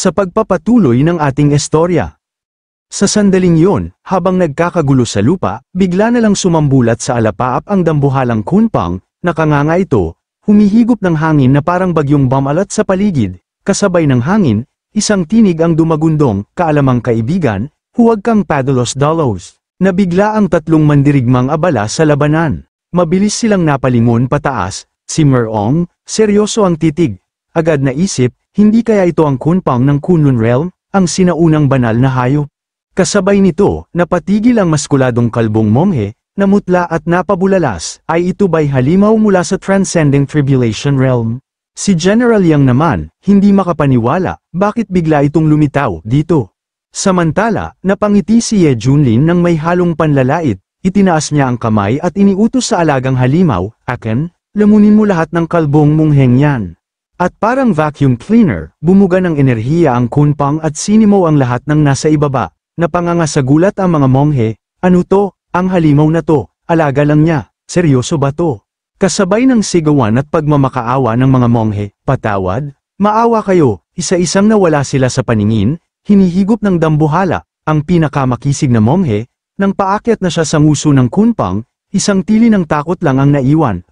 sa pagpapatuloy ng ating istorya. Sa sandaling yon, habang nagkakagulo sa lupa, bigla na lang sumambulat sa alapaap ang dambuhalang Kunpang, nakanganga ito, humihigop ng hangin na parang bagyong bumalat sa paligid, kasabay ng hangin, isang tinig ang dumagundong, kaalamang kaibigan, huwag kang padalos-dalos. Nabigla ang tatlong mandirigmang abala sa labanan. Mabilis silang napalingon pataas, si Merong, seryoso ang titig. Agad naisip, hindi kaya ito ang Kunpang ng Kunlun Realm, ang sinaunang banal na hayop. Kasabay nito, napatigil ang maskuladong kalbong monghe, namutla at napabulalas, ay ito ba'y halimaw mula sa Transcending Tribulation Realm? Si General Yang naman, hindi makapaniwala, bakit bigla itong lumitaw dito? Samantala, napangiti si Ye Junlin nang may halong panlalait, itinaas niya ang kamay at iniutos sa alagang halimaw, "Aken, lamunin mo lahat ng kalbong mongheng yan." At parang vacuum cleaner, bumuga ng enerhiya ang Kunpang at sinimaw ang lahat ng nasa ibaba. Napangangasagulat ang mga monghe, "Ano to? Ang halimaw na to, alaga lang niya, seryoso ba to?" Kasabay ng sigawan at pagmamakaawa ng mga monghe, "Patawad, maawa kayo." Isa-isang nawala sila sa paningin, hinihigop ng dambuhala, ang pinakamakisig na monghe, nang paakyat na siya sa nguso ng Kunpang, isang tili ng takot lang ang naiwan.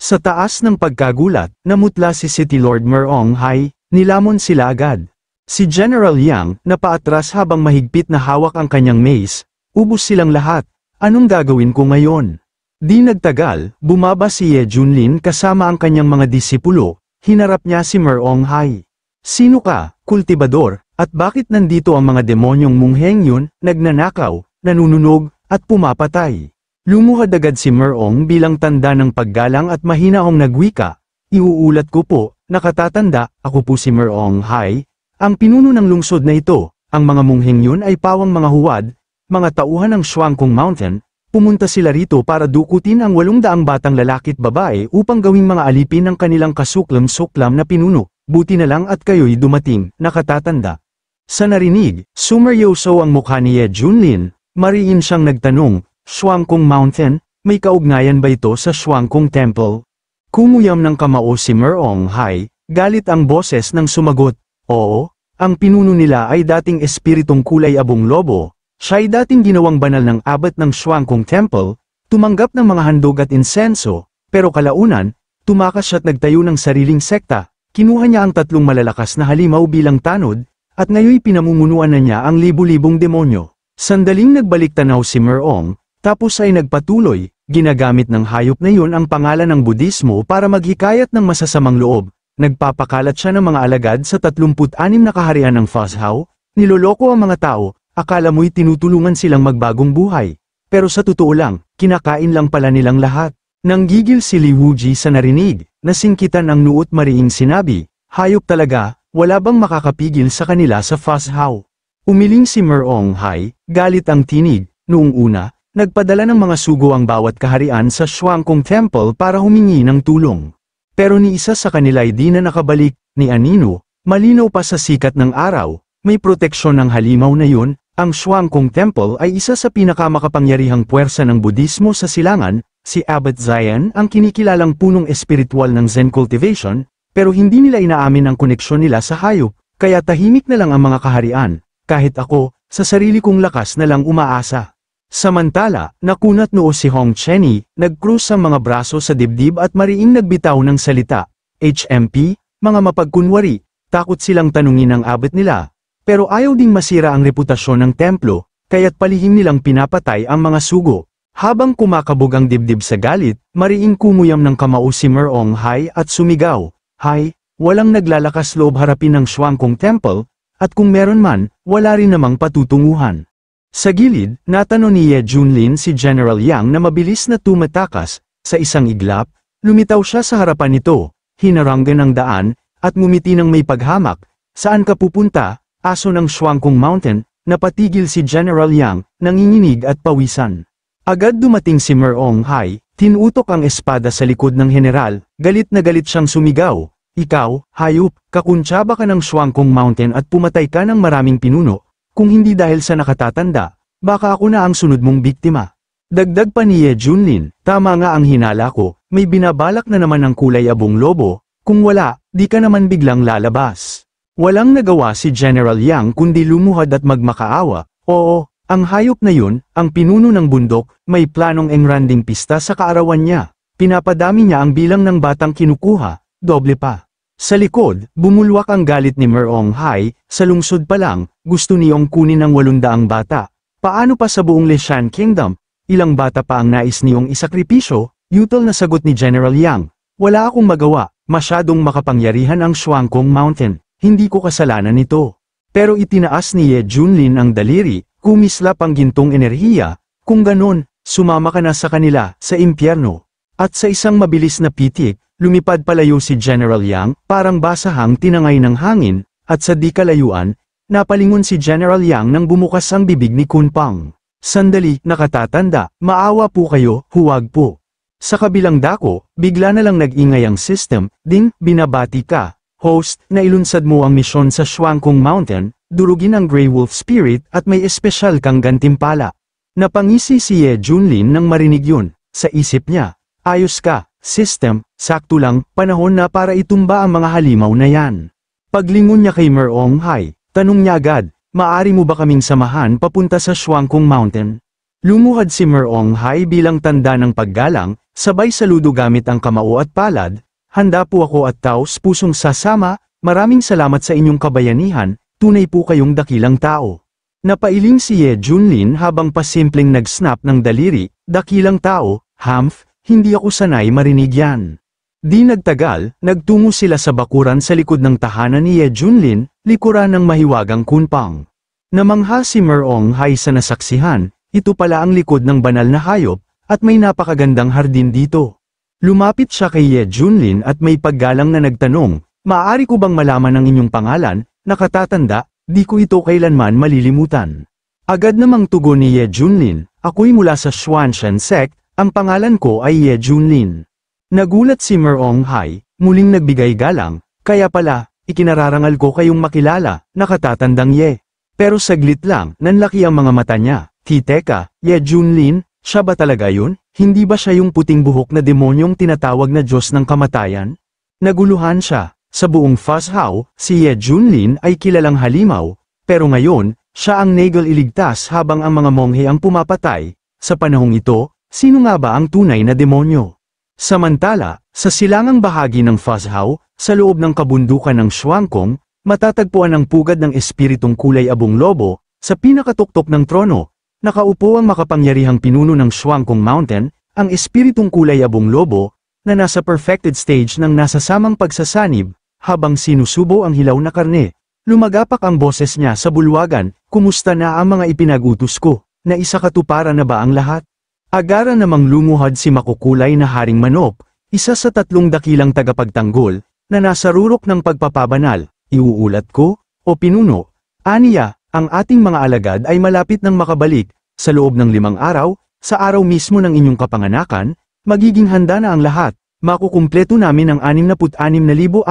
Sa taas ng pagkagulat, namutla si City Lord Merong Hai, nilamon sila agad. Si General Yang, napaatras habang mahigpit na hawak ang kanyang mace, ubos silang lahat, "Anong gagawin ko ngayon?" Di nagtagal, bumaba si Ye Junlin kasama ang kanyang mga disipulo, hinarap niya si Merong Hai. "Sino ka, kultibador, at bakit nandito ang mga demonyong mungheng yun, nagnanakaw, nanununog, at pumapatay?" Lumuhad agad si Merong bilang tanda ng paggalang at mahinahong nagwika, "Iuulat ko po, nakatatanda, ako po si Merong Hai, ang pinuno ng lungsod na ito. Ang mga mungheng yun ay pawang mga huwad, mga tauhan ng Shuangkong Mountain. Pumunta sila rito para dukutin ang 800 batang lalaki at babae upang gawing mga alipin ng kanilang kasuklam-suklam na pinuno. Buti na lang at kayo'y dumating, nakatatanda." Sa narinig, sumeryoso ang mukha ni Ye Junlin, mariin siyang nagtanong, "Shuangkong Mountain, may kaugnayan ba ito sa Shuangkong Temple?" Kumuyam ng kamao si Merong Hai, galit ang boses ng sumagot, "Oo, ang pinuno nila ay dating espiritong kulay abong lobo, siya'y dating ginawang banal ng abat ng Shuangkong Temple, tumanggap ng mga handog at insenso, pero kalaunan, tumakas siya at nagtayo ng sariling sekta, kinuha niya ang 3 malalakas na halimaw bilang tanod, at ngayoy pinamumunuan na niya ang libu-libong demonyo." Sandaling nagbalik tanaw si Merong, tapos ay nagpatuloy, "Ginagamit ng hayop na yun ang pangalan ng Budismo para maghikayat ng masasamang loob. Nagpapakalat siya ng mga alagad sa 36 na kaharian ng Fuzhou, niloloko ang mga tao, akala mo'y tinutulungan silang magbagong buhay. Pero sa totoo lang, kinakain lang pala nilang lahat." Nanggigil si Li Wuji sa narinig, nasingkitan ang nuot mariing sinabi, "Hayop talaga, wala bang makakapigil sa kanila sa Fuzhou?" Umiling si Merong Hai, galit ang tinig. Noong una, nagpadala ng mga sugo ang bawat kaharian sa Shuangkong Temple para humingi ng tulong. Pero ni isa sa kanila'y di na nakabalik, ni Anino, malinaw pa sa sikat ng araw, may proteksyon ng halimaw na yun, ang Shuangkong Temple ay isa sa pinakamakapangyarihang puwersa ng Budismo sa silangan, si Abbot Zion ang kinikilalang punong espiritual ng Zen cultivation, pero hindi nila inaamin ang koneksyon nila sa hayop, kaya tahimik na lang ang mga kaharian, kahit ako, sa sarili kong lakas na lang umaasa. Samantala, nakunat noo si Hong Chenny, nagkrus ang mga braso sa dibdib at mariing nagbitaw ng salita, "HMP, mga mapagkunwari, takot silang tanungin ang abot nila, pero ayaw ding masira ang reputasyon ng templo, kaya't palihim nilang pinapatay ang mga sugo." Habang kumakabog ang dibdib sa galit, mariing kumuyam ng kamao si Merong Hai at sumigaw, "Hai, walang naglalakas loob harapin ng Shuangkong Temple, at kung meron man, wala rin namang patutunguhan." Sa gilid, natanong ni Ye Junlin si General Yang na mabilis na tumatakas, sa isang iglap, lumitaw siya sa harapan nito, hinaranggan ang daan, at ngumiti ng may paghamak, "Saan ka pupunta, aso ng Shuangkong Mountain?" Napatigil si General Yang, nanginginig at pawisan. Agad dumating si Merong Hai, tinutok ang espada sa likod ng general, galit na galit siyang sumigaw, "Ikaw, hayop, kakuntsaba ka ng Shuangkong Mountain at pumatay ka ng maraming pinuno. Kung hindi dahil sa nakatatanda, baka ako na ang sunod mong biktima." Dagdag pa ni Ye Junlin, "Tama nga ang hinala ko, may binabalak na naman ang kulay abong lobo, kung wala, di ka naman biglang lalabas." Walang nagawa si General Yang kundi lumuhad at magmakaawa. Oo, ang hayop na yun, ang pinuno ng bundok, may planong engranding pista sa kaarawan niya. Pinapadami niya ang bilang ng batang kinukuha, doble pa. Sa likod, bumulwak ang galit ni Merong Hai, sa lungsod pa lang, gusto niyong kunin ang 800 bata. Paano pa sa buong Leshan Kingdom? Ilang bata pa ang nais niyong isakripisyo? Yutal na sagot ni General Yang. Wala akong magawa, masyadong makapangyarihan ang Shuangkong Mountain. Hindi ko kasalanan ito. Pero itinaas ni Ye Junlin ang daliri, kumislap ang gintong enerhiya. Kung ganon, sumama ka na sa kanila, sa impyerno. At sa isang mabilis na pitik, lumipad palayo si General Yang, parang basahang tinangay ng hangin, at sa di kalayuan, napalingon si General Yang nang bumukas ang bibig ni Kunpang. Sandali, nakatatanda, maawa po kayo, huwag po. Sa kabilang dako, bigla na lang nag-ingay ang system, ding, binabati ka, host, na ilunsad mo ang misyon sa Shuangkong Mountain, durugin ang Grey Wolf Spirit at may espesyal kang gantimpala. Napangisi si Ye Junlin nang marinig yun, sa isip niya, ayos ka, system, sakto lang, panahon na para itumba ang mga halimaw na yan. Paglingon niya kay Merong Hai, tanong niya agad, maari mo ba kaming samahan papunta sa Shuangkong Mountain? Lumuhad si Merong Hai bilang tanda ng paggalang, sabay saludo gamit ang kamao at palad, handa po ako at taos pusong sasama, maraming salamat sa inyong kabayanihan, tunay po kayong dakilang tao. Napailing si Ye Junlin habang pasimpleng nag-snap ng daliri, dakilang tao, Humph, hindi ako sanay marinig yan. Di nagtagal, nagtungo sila sa bakuran sa likod ng tahanan ni Ye Junlin, likuran ng mahiwagang Kunpang. Namangha si Merong Hai sa nasaksihan, ito pala ang likod ng banal na hayop, at may napakagandang hardin dito. Lumapit siya kay Ye Junlin at may paggalang na nagtanong, maaari ko bang malaman ang inyong pangalan? Nakatatanda, di ko ito kailanman malilimutan. Agad namang tugon ni Ye Junlin, ako'y mula sa Xuanshan Sect, ang pangalan ko ay Ye Junlin. Nagulat si Merong Hai, muling nagbigay galang, kaya pala, ikinararangal ko kayong makilala, nakatatandang Ye. Pero saglit lang, nanlaki ang mga mata niya, teka, Ye Junlin, siya ba talaga yun? Hindi ba siya yung puting buhok na demonyong tinatawag na Diyos ng kamatayan? Naguluhan siya, sa buong Fuzzhao, si Ye Junlin ay kilalang halimaw, pero ngayon, siya ang nagal iligtas habang ang mga monghe ang pumapatay. Sa panahong ito, sino nga ba ang tunay na demonyo? Samantala, sa silangang bahagi ng Fuzzhao, sa loob ng kabundukan ng Shuangkong, matatagpuan ang pugad ng espiritong kulay abong lobo, sa pinakatuktok ng trono. Nakaupo ang makapangyarihang pinuno ng Shuangkong Mountain, ang espiritong kulay abong lobo, na nasa perfected stage ng nasasamang pagsasanib, habang sinusubo ang hilaw na karne. Lumagapak ang boses niya sa bulwagan, kumusta na ang mga ipinag-utos ko, na isa katuparan na ba ang lahat? Agara namang lumuhad si makukulay na Haring Manok, isa sa 3 dakilang tagapagtanggol, na nasa rurok ng pagpapabanal, iuulat ko, o pinuno, aniya, ang ating mga alagad ay malapit ng makabalik, sa loob ng 5 araw, sa araw mismo ng inyong kapanganakan, magiging handa na ang lahat, makukumpleto namin ang 66,666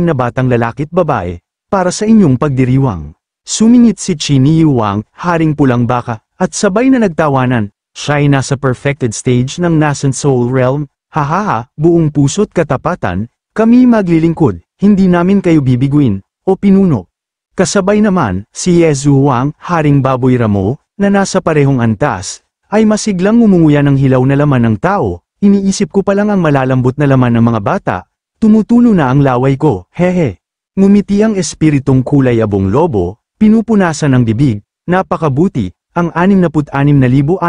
na batang lalaki't babae, para sa inyong pagdiriwang. Sumingit si Chini Yuang, Haring Pulang Baka, at sabay na nagtawanan, siya'y nasa perfected stage ng nascent soul realm, hahaha, buong puso't katapatan, kami maglilingkod, hindi namin kayo bibiguin, o pinuno. Kasabay naman, si Ye Zhuang, Haring Baboy Ramo, na nasa parehong antas, ay masiglang ngumunguya ng hilaw na laman ng tao, iniisip ko palang ang malalambot na laman ng mga bata, tumutulo na ang laway ko, hehe. Ngumiti ang espiritong kulay abong lobo, pinupunasan ng bibig, napakabuti. Ang 66,666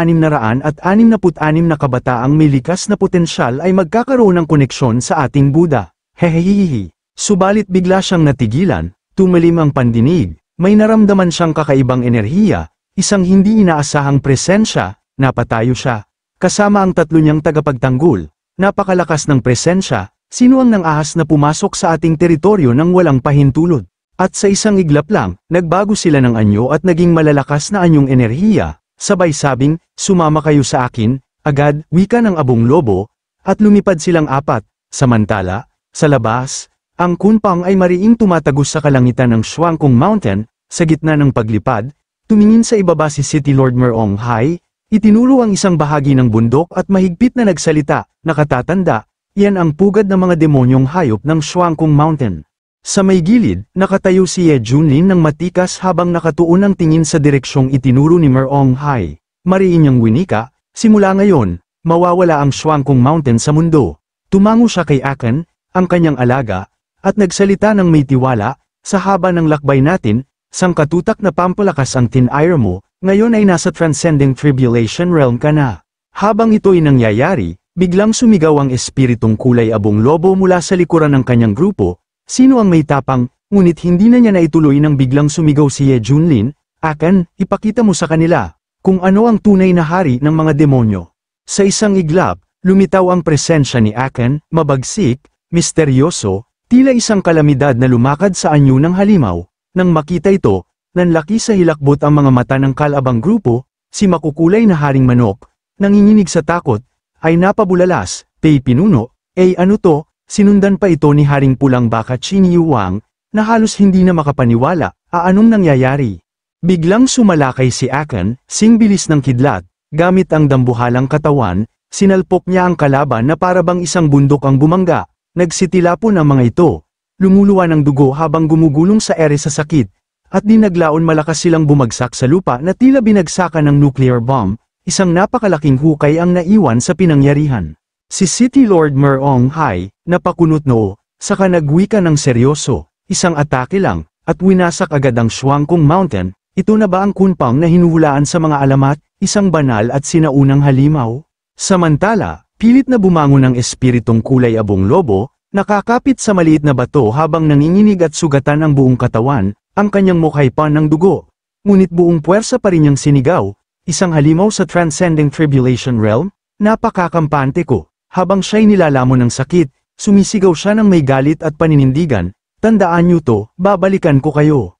na kabataang may likas na potensyal ay magkakaroon ng koneksyon sa ating Buddha. Hehehehe. Subalit bigla siyang natigilan, tumalim ang pandinig, may naramdaman siyang kakaibang enerhiya, isang hindi inaasahang presensya, napatayo siya. Kasama ang 3 niyang tagapagtanggol, napakalakas ng presensya, sino ang nang-ahas na pumasok sa ating teritoryo nang walang pahintulot. At sa isang iglap lang, nagbago sila ng anyo at naging malalakas na anyong enerhiya, sabay sabing, sumama kayo sa akin, agad, wika ng abong lobo, at lumipad silang 4, samantala, sa labas, ang Kunpang ay mariing tumatagos sa kalangitan ng Shuangkong Mountain, sa gitna ng paglipad, tumingin sa ibaba si City Lord Merong Hai, itinuro ang isang bahagi ng bundok at mahigpit na nagsalita, nakatatanda, yan ang pugad ng mga demonyong hayop ng Shuangkong Mountain. Sa may gilid, nakatayo si Ye Junlin ng matikas habang nakatuon ang tingin sa direksyong itinuro ni Merong Hai. Mariin niyang winika, simula ngayon, mawawala ang Shuangkong Mountain sa mundo. Tumango siya kay Akan, ang kanyang alaga, at nagsalita ng may tiwala, sa haba ng lakbay natin, sangkatutak na pampalakas ang tinire mo, ngayon ay nasa Transcending Tribulation Realm ka na. Habang ito'y nangyayari, biglang sumigaw ang espiritong kulay abong lobo mula sa likuran ng kanyang grupo. Sino ang may tapang, ngunit hindi na niya naituloy nang biglang sumigaw si Ye Junlin, Akan, ipakita mo sa kanila, kung ano ang tunay na hari ng mga demonyo. Sa isang iglap, lumitaw ang presensya ni Akan, mabagsik, misteryoso, tila isang kalamidad na lumakad sa anyo ng halimaw. Nang makita ito, nanlaki sa hilakbot ang mga mata ng kalabang grupo, si makukulay na haring manok, nanginginig sa takot, ay napabulalas, Pei Pinuno, ano to? Sinundan pa ito ni Haring Pulang Baka Qin Yuwang, na halos hindi na makapaniwala, anong nangyayari? Biglang sumalakay si Akan, singbilis ng kidlat, gamit ang dambuhalang katawan, sinalpok niya ang kalaban na parabang isang bundok ang bumangga, nagsitilapon ang mga ito, lumuluwa ng dugo habang gumugulong sa ere sa sakit, at dinaglaon malakas silang bumagsak sa lupa na tila binagsakan ng nuclear bomb, isang napakalaking hukay ang naiwan sa pinangyarihan. Si City Lord Merong Hai, napakunot noo, saka nagwika ng seryoso, isang atake lang, at winasak agad ang Shuangkong Mountain. Ito na ba ang kunpang na hinuhulaan sa mga alamat, isang banal at sinaunang halimaw? Samantala, pilit na bumangon ang espiritong kulay abong lobo, nakakapit sa maliit na bato habang nanginginig at sugatan ang buong katawan, ang kanyang mukha'y pan ng dugo. Ngunit buong puwersa pa rin niyang sinigaw, isang halimaw sa Transcending Tribulation Realm, napakakampante ko. Habang siya'y nilalamon ng sakit, sumisigaw siya ng may galit at paninindigan, tandaan niyo to, babalikan ko kayo.